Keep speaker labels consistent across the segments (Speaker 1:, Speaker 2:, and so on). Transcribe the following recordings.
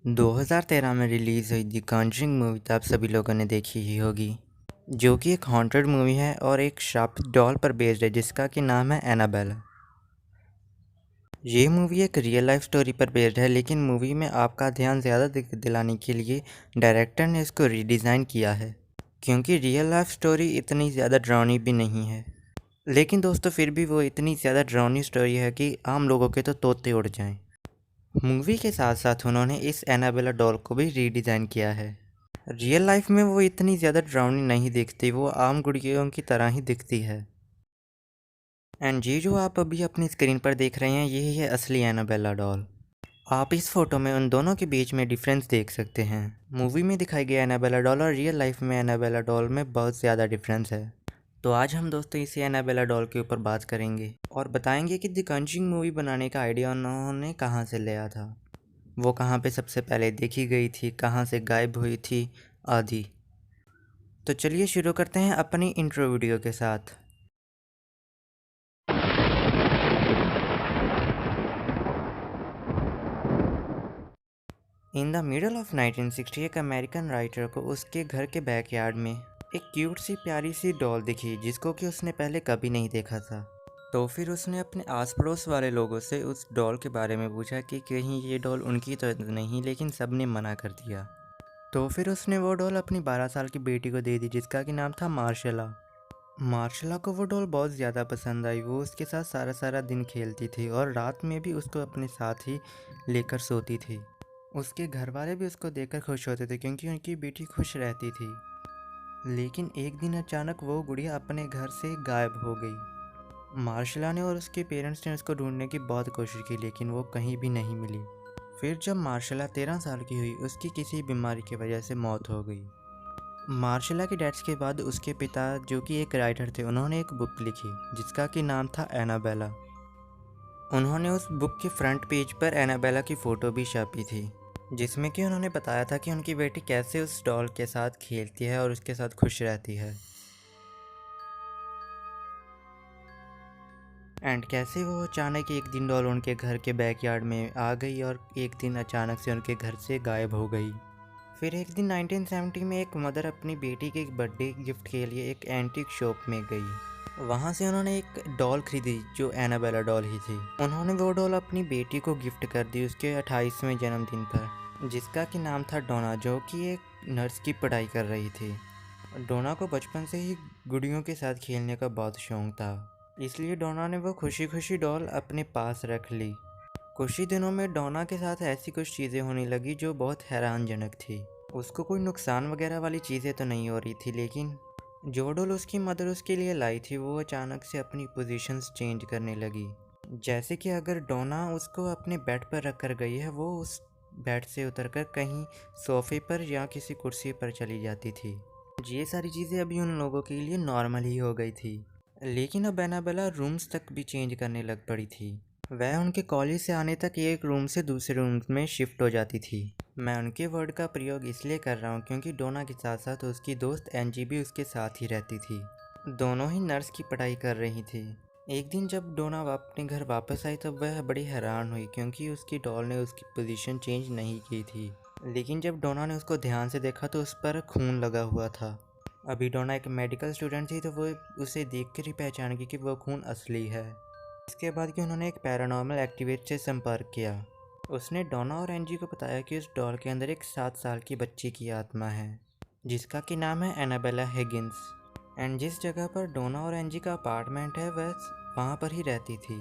Speaker 1: 2013 में रिलीज़ हुई the Conjuring movie तो आप सभी लोगों ने देखी ही होगी, जो कि एक हॉन्टेड मूवी है और एक श्रापित डॉल पर बेस्ड है जिसका कि नाम है एनाबेला। ये मूवी एक रियल लाइफ स्टोरी पर बेस्ड है, लेकिन मूवी में आपका ध्यान ज़्यादा दिलाने के लिए डायरेक्टर ने इसको रीडिज़ाइन किया है, क्योंकि रियल लाइफ स्टोरी इतनी ज़्यादा डरावनी भी नहीं है। लेकिन दोस्तों फिर भी वो इतनी ज़्यादा डरावनी स्टोरी है कि आम लोगों के तो तोते उड़ जाएं। मूवी के साथ साथ उन्होंने इस एनाबेला डॉल को भी रीडिज़ाइन किया है। रियल लाइफ में वो इतनी ज़्यादा डरावनी नहीं दिखती, वो आम गुड़ियों की तरह ही दिखती है। एंड ये जो आप अभी अपनी स्क्रीन पर देख रहे हैं यही है असली एनाबेला डॉल। आप इस फोटो में उन दोनों के बीच में डिफरेंस देख सकते हैं। मूवी में दिखाई गई एनाबेला डॉल और रियल लाइफ में एनाबेला डॉल में बहुत ज़्यादा डिफरेंस है। तो आज हम दोस्तों इसी एनाबेला डॉल के ऊपर बात करेंगे और बताएंगे कि द कॉन्जरिंग मूवी बनाने का आइडिया उन्होंने कहाँ से लिया था, वो कहाँ पे सबसे पहले देखी गई थी, कहाँ से गायब हुई थी आदि। तो चलिए शुरू करते हैं अपनी इंट्रो वीडियो के साथ। इन द मिडल ऑफ 1960 एक अमेरिकन राइटर को उसके घर के बैकयार्ड में एक क्यूट सी प्यारी सी डॉल दिखी जिसको कि उसने पहले कभी नहीं देखा था। तो फिर उसने अपने आस पड़ोस वाले लोगों से उस डॉल के बारे में पूछा कि कहीं ये डॉल उनकी तो नहीं, लेकिन सब ने मना कर दिया। तो फिर उसने वो डॉल अपनी 12 साल की बेटी को दे दी जिसका कि नाम था मार्शला। मार्शला को वो डॉल बहुत ज़्यादा पसंद आई। वो उसके साथ सारा सारा दिन खेलती थी और रात में भी उसको अपने साथ ही लेकर सोती थी। उसके घर वाले भी उसको देखकर खुश होते थे क्योंकि उनकी बेटी खुश रहती थी। लेकिन एक दिन अचानक वो गुड़िया अपने घर से गायब हो गई। मार्शला ने और उसके पेरेंट्स ने उसको ढूंढने की बहुत कोशिश की लेकिन वो कहीं भी नहीं मिली। फिर जब मार्शला 13 साल की हुई उसकी किसी बीमारी की वजह से मौत हो गई। मार्शला की डेथ के बाद उसके पिता जो कि एक राइटर थे उन्होंने एक बुक लिखी जिसका कि नाम था एनाबेला। उन्होंने उस बुक के फ्रंट पेज पर एनाबेला की फ़ोटो भी छापी थी जिसमें कि उन्होंने बताया था कि उनकी बेटी कैसे उस डॉल के साथ खेलती है और उसके साथ खुश रहती है, एंड कैसे वो अचानक एक दिन डॉल उनके घर के बैकयार्ड में आ गई और एक दिन अचानक से उनके घर से गायब हो गई। फिर एक दिन 1970 में एक मदर अपनी बेटी के बर्थडे गिफ्ट के लिए एक एंटीक शॉप में गई। वहाँ से उन्होंने एक डॉल खरीदी जो एनाबेला डॉल ही थी। उन्होंने वो डॉल अपनी बेटी को गिफ्ट कर दी उसके 28वें जन्मदिन पर, जिसका कि नाम था डोना, जो कि एक नर्स की पढ़ाई कर रही थी। डोना को बचपन से ही गुड़ियों के साथ खेलने का बहुत शौक था, इसलिए डोना ने वो खुशी खुशी डॉल अपने पास रख ली। कुछ ही दिनों में डोना के साथ ऐसी कुछ चीज़ें होने लगी जो बहुत हैरानजनक थी। उसको कोई नुकसान वगैरह वाली चीज़ें तो नहीं हो रही थी, लेकिन जो डॉल उसकी मदर उसके लिए लाई थी वो अचानक से अपनी पोजीशंस चेंज करने लगी। जैसे कि अगर डोना उसको अपने बेड पर रख कर गई है वो उस बेड से उतरकर कहीं सोफे पर या किसी कुर्सी पर चली जाती थी। ये सारी चीज़ें अभी उन लोगों के लिए नॉर्मल ही हो गई थी। लेकिन अब एनाबेला रूम्स तक भी चेंज करने लग पड़ी थी। वह उनके कॉलेज से आने तक एक रूम से दूसरे रूम में शिफ्ट हो जाती थी। मैं उनके वर्ड का प्रयोग इसलिए कर रहा हूँ क्योंकि डोना के साथ साथ उसकी दोस्त एंजी भी उसके साथ ही रहती थी। दोनों ही नर्स की पढ़ाई कर रही थी। एक दिन जब डोना अपने घर वापस आई तब वह बड़ी हैरान हुई क्योंकि उसकी डॉल ने उसकी पोजीशन चेंज नहीं की थी। लेकिन जब डोना ने उसको ध्यान से देखा तो उस पर खून लगा हुआ था। अभी डोना एक मेडिकल स्टूडेंट थी तो वो उसे देख कर ही पहचान गई कि वो खून असली है। इसके बाद कि उन्होंने एक पैरानॉर्मल एक्टिवेट से संपर्क किया। उसने डोना और एंजी को बताया कि उस डॉल के अंदर एक 7 साल की बच्ची की आत्मा है जिसका कि नाम है एनाबेला हिगिंस। एंड जिस जगह पर डोना और एंजी का अपार्टमेंट है वह वहाँ पर ही रहती थी,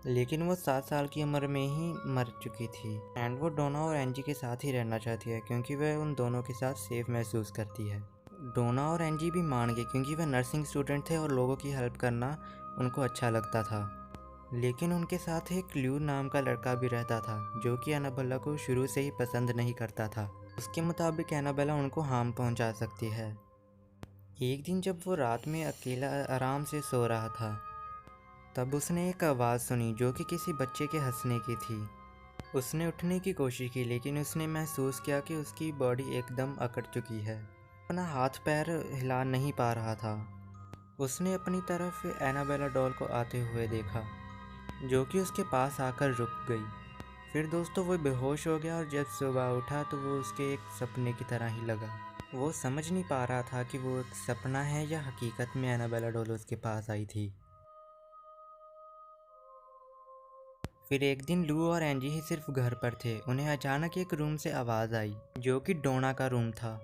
Speaker 1: लेकिन वो 7 साल की उम्र में ही मर चुकी थी। एंड वो डोना और एंजी के साथ ही रहना चाहती है क्योंकि वह उन दोनों के साथ सेफ महसूस करती है। डोना और एंजी भी मान गए क्योंकि वह नर्सिंग स्टूडेंट थे और लोगों की हेल्प करना उनको अच्छा लगता था। लेकिन उनके साथ एक ल्यू नाम का लड़का भी रहता था जो कि एनाबेला को शुरू से ही पसंद नहीं करता था। उसके मुताबिक एनाबेला उनको हार्म पहुंचा सकती है। एक दिन जब वो रात में अकेला आराम से सो रहा था तब उसने एक आवाज़ सुनी जो कि किसी बच्चे के हंसने की थी। उसने उठने की कोशिश की लेकिन उसने महसूस किया कि उसकी बॉडी एकदम अकड़ चुकी है, अपना हाथ पैर हिला नहीं पा रहा था। उसने अपनी तरफ एनाबेला डॉल को आते हुए देखा जो कि उसके पास आकर रुक गई। फिर दोस्तों वो बेहोश हो गया और जब सुबह उठा तो वो उसके एक सपने की तरह ही लगा। वो समझ नहीं पा रहा था कि वो एक सपना है या हकीकत में एनाबेला डॉल उसके पास आई थी। फिर एक दिन लू और एंजी ही सिर्फ घर पर थे। उन्हें अचानक एक रूम से आवाज़ आई जो कि डोना का रूम था।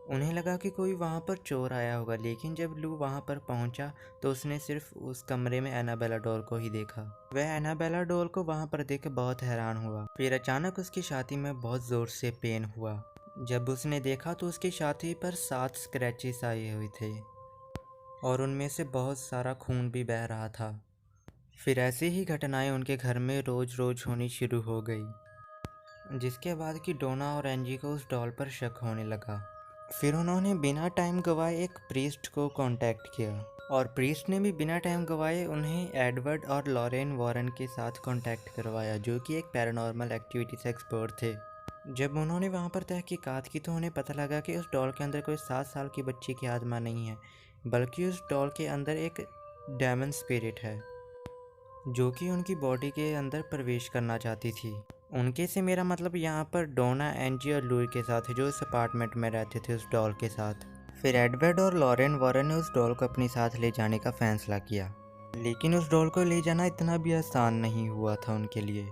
Speaker 1: उन्हें लगा कि कोई वहाँ पर चोर आया होगा, लेकिन जब लू वहाँ पर पहुँचा तो उसने सिर्फ उस कमरे में एनाबेला डॉल को ही देखा। वह एनाबेला डॉल को वहाँ पर देख बहुत हैरान हुआ। फिर अचानक उसकी छाती में बहुत ज़ोर से पेन हुआ। जब उसने देखा तो उसकी छाती पर 7 स्क्रैचेस आए हुए थे और उनमें से बहुत सारा खून भी बह रहा था। फिर ऐसी ही घटनाएं उनके घर में रोज़ रोज़ होनी शुरू हो गई, जिसके बाद कि डोना और एंजी को उस डॉल पर शक होने लगा। फिर उन्होंने बिना टाइम गवाए एक प्रीस्ट को कांटेक्ट किया और प्रीस्ट ने भी बिना टाइम गवाए उन्हें एडवर्ड और लॉरेन वॉरेन के साथ कांटेक्ट करवाया, जो कि एक पैरानॉर्मल एक्टिविटीज एक्सपर्ट थे। जब उन्होंने वहां पर तहकीकात की तो उन्हें पता लगा कि उस डॉल के अंदर कोई 7 साल की बच्ची की आत्मा नहीं है, बल्कि उस डॉल के अंदर एक डेमन स्पिरिट है जो कि उनकी बॉडी के अंदर प्रवेश करना चाहती थी। उनके से मेरा मतलब यहाँ पर डोना, एंजी और लुई के साथ है, जो इस अपार्टमेंट में रहते थे उस डॉल के साथ। फिर एडवर्ड और लॉरेन वॉरेन ने उस डॉल को अपने साथ ले जाने का फैसला किया, लेकिन उस डॉल को ले जाना इतना भी आसान नहीं हुआ था उनके लिए,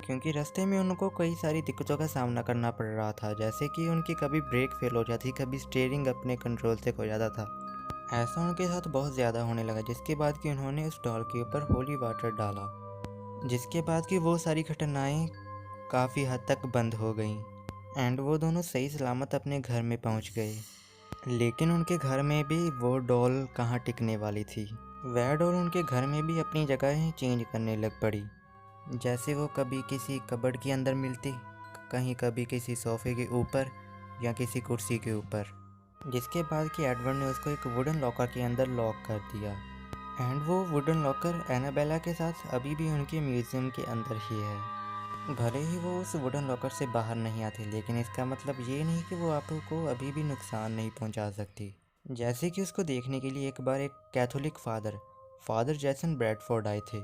Speaker 1: क्योंकि रास्ते में उनको कई सारी दिक्कतों का सामना करना पड़ रहा था, जैसे कि उनकी कभी ब्रेक फेल हो जाती, कभी स्टीयरिंग अपने कंट्रोल से खो जाता था। ऐसा उनके साथ बहुत ज़्यादा होने लगा, जिसके बाद कि उन्होंने उस डॉल के ऊपर होली वाटर डाला, जिसके बाद कि वो सारी घटनाएं काफ़ी हद तक बंद हो गई एंड वो दोनों सही सलामत अपने घर में पहुंच गए। लेकिन उनके घर में भी वो डॉल कहाँ टिकने वाली थी। वह डॉल उनके घर में भी अपनी जगह ही चेंज करने लग पड़ी, जैसे वो कभी किसी कबर्ड के अंदर मिलती, कहीं कभी किसी सोफे के ऊपर या किसी कुर्सी के ऊपर। जिसके बाद कि एडवर्ड ने उसको एक वुडन लॉकर के अंदर लॉक कर दिया एंड वो वुडन लॉकर एनाबेला के साथ अभी भी उनके म्यूज़ियम के अंदर ही है। भले ही वो उस वुडन लॉकर से बाहर नहीं आती, लेकिन इसका मतलब ये नहीं कि वो आपको अभी भी नुकसान नहीं पहुंचा सकती। जैसे कि उसको देखने के लिए एक बार एक कैथोलिक फादर जैसन ब्रैडफोर्ड आए थे,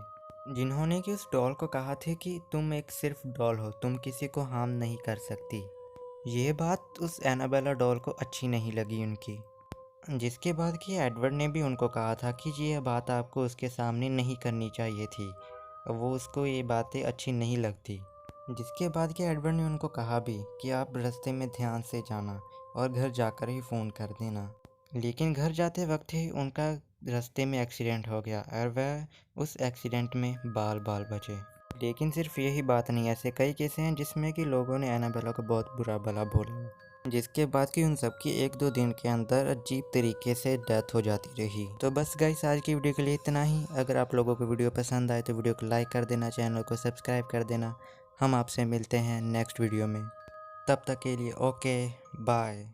Speaker 1: जिन्होंने कि उस डॉल को कहा था कि तुम एक सिर्फ डॉल हो, तुम किसी को हार्म नहीं कर सकती। ये बात उस एनाबेला डॉल को अच्छी नहीं लगी उनकी, जिसके बाद कि एडवर्ड ने भी उनको कहा था कि ये बात आपको उसके सामने नहीं करनी चाहिए थी, वो उसको ये बातें अच्छी नहीं लगती। जिसके बाद कि एडवर्ड ने उनको कहा भी कि आप रास्ते में ध्यान से जाना और घर जाकर ही फ़ोन कर देना। लेकिन घर जाते वक्त ही उनका रास्ते में एक्सीडेंट हो गया और वह उस एक्सीडेंट में बाल बचे। लेकिन सिर्फ यही बात नहीं, ऐसे कई केस हैं जिसमें कि लोगों ने एनाबेला को बहुत बुरा भला बोला, जिसके बाद कि उन सब की 1-2 दिन के अंदर अजीब तरीके से डेथ हो जाती रही। तो बस गाइस, आज की वीडियो के लिए इतना ही। अगर आप लोगों को वीडियो पसंद आए तो वीडियो को लाइक कर देना, चैनल को सब्सक्राइब कर देना। हम आपसे मिलते हैं नेक्स्ट वीडियो में, तब तक के लिए ओके बाय।